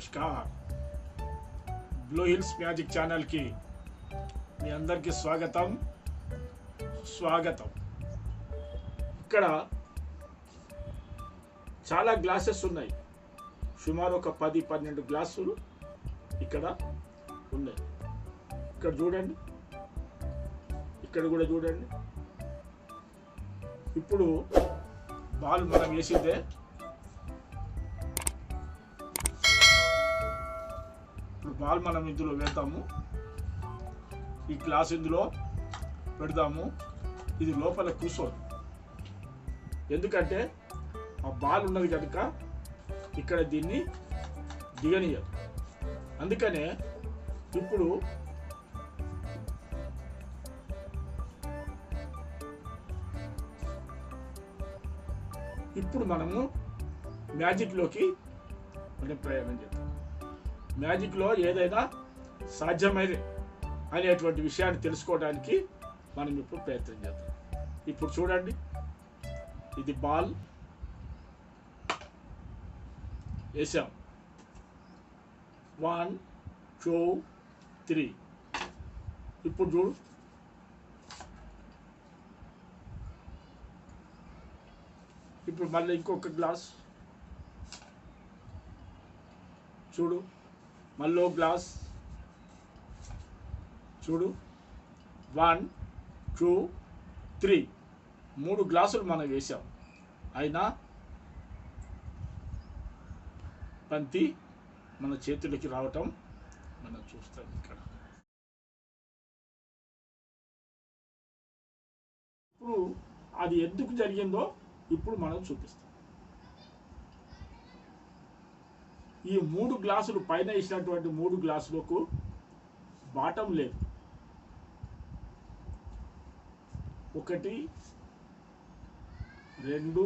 नमस्कार blue hills magic channel की మీ అందరికీ స్వాగతం ఇక్కడ చాలా గ్లాసెస్ ఉన్నాయి సుమారు ఒక 10-12 గ్లాసులు ఇక్కడ ఉన్నాయి ఇక్కడ చూడండి ఇక్కడ కూడా చూడండి ఇప్పుడు బాల్ మనం వేసిదే ఇప్పుడు బాల్ మనం ఇందులో వేద్దాము ఈ గ్లాస్ ఇందులో పెడదాము ఇది లోపల కూర్చోదు ఎందుకంటే ఆ బాల్ ఉన్నది కనుక ఇక్కడ దీన్ని దిగనియదు అందుకనే ఇప్పుడు మనము మ్యాజిక్లోకి మనం ప్రయాణం చేద్దాం మ్యాజిక్లో ఏదైనా సాధ్యమైనది అనేటువంటి విషయాన్ని తెలుసుకోవడానికి మనం ఇప్పుడు ప్రయత్నం చేద్దాం ఇప్పుడు చూడండి ఇది బాల్ వేసాం 1 2 3 ఇప్పుడు చూడు ఇప్పుడు మళ్ళీ ఇంకొక గ్లాస్ చూడు మళ్ళీ గ్లాస్ చూడు 1 2 3 3 గ్లాసులు మనం వేసాం అయినా బంతి మన చేతులకి రావటం మనం చూస్తాం ఇక్కడ ఇప్పుడు అది ఎందుకు జరిగిందో ఇప్పుడు మనం చూపిస్తాం ఈ 3 గ్లాసులు పైన వేసినటువంటి 3 గ్లాసులకు బాటం లేదు 1 2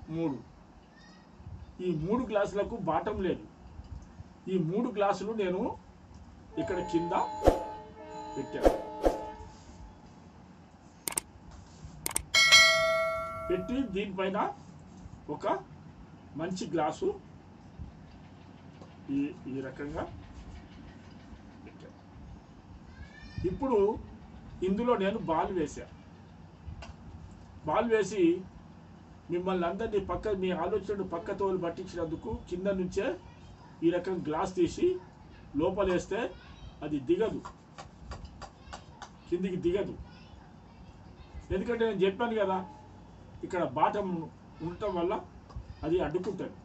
3 ఈ 3 గ్లాసులకు బాటం లేదు ఈ 3 గ్లాసులు నేను ఇక్కడ కింద పెట్టాను పెట్టి దీనిపైన ఒక మంచి గ్లాసు ఈ రకంగా పెట్టాను ఇప్పుడు ఇందులో నేను బాల్ వేసి మిమ్మల్ని అందరినీ మీ ఆలోచనను పక్కతోలు పట్టించినందుకు కింద నుంచే ఈ రకం గ్లాస్ తీసి లోపలేస్తే అది దిగదు కిందికి దిగదు ఎందుకంటే నేను చెప్పాను కదా ఇక్కడ బాటం ఉండటం వల్ల అది అడ్డుకుంటుంది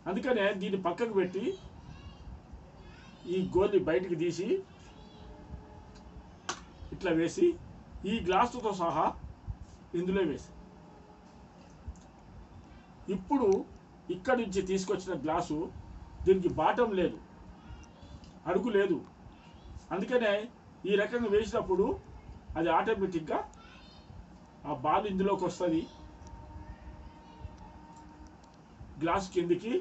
అందుకనే దీన్ని పక్కకు పెట్టి ఈ గోలి బయటికి తీసి ఇట్లా వేసి ఈ గ్లాసుతో సహా ఇందులో వేసి ఇప్పుడు ఇక్కడి నుంచి తీసుకొచ్చిన గ్లాసు దీనికి బాటం లేదు అడుగు లేదు అందుకనే ఈ రకంగా వేసినప్పుడు అది ఆటోమేటిక్గా ఆ బాల్ ఇందులోకి వస్తుంది గ్లాస్ కిందికి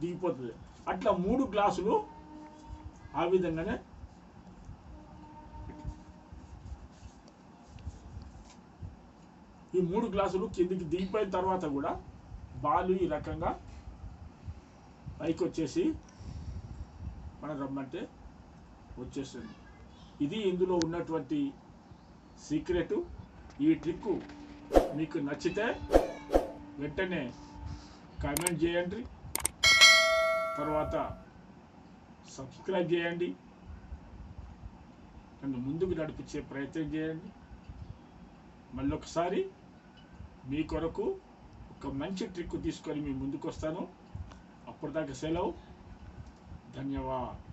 దిగిపోతుంది అట్లా 3 గ్లాసులు ఆ విధంగానే ఈ 3 గ్లాసులు కిందికి దిగిపోయిన తర్వాత కూడా బాలు ఈ రకంగా పైకి వచ్చేసి మనం రమ్మంటే వచ్చేస్తుంది ఇది ఇందులో ఉన్నటువంటి సీక్రెట్ ఈ ట్రిక్ మీకు నచ్చితే వెంటనే కామెంట్ చేయండి తర్వాత సబ్స్క్రైబ్ చేయండి నన్ను ముందుకు నడిపించే ప్రయత్నం చేయండి మళ్ళొకసారి మీ కొరకు ఒక మంచి ట్రిక్ తీసుకొని మీ ముందుకు వస్తాను అప్పటిదాకా సెలవు ధన్యవాదాలు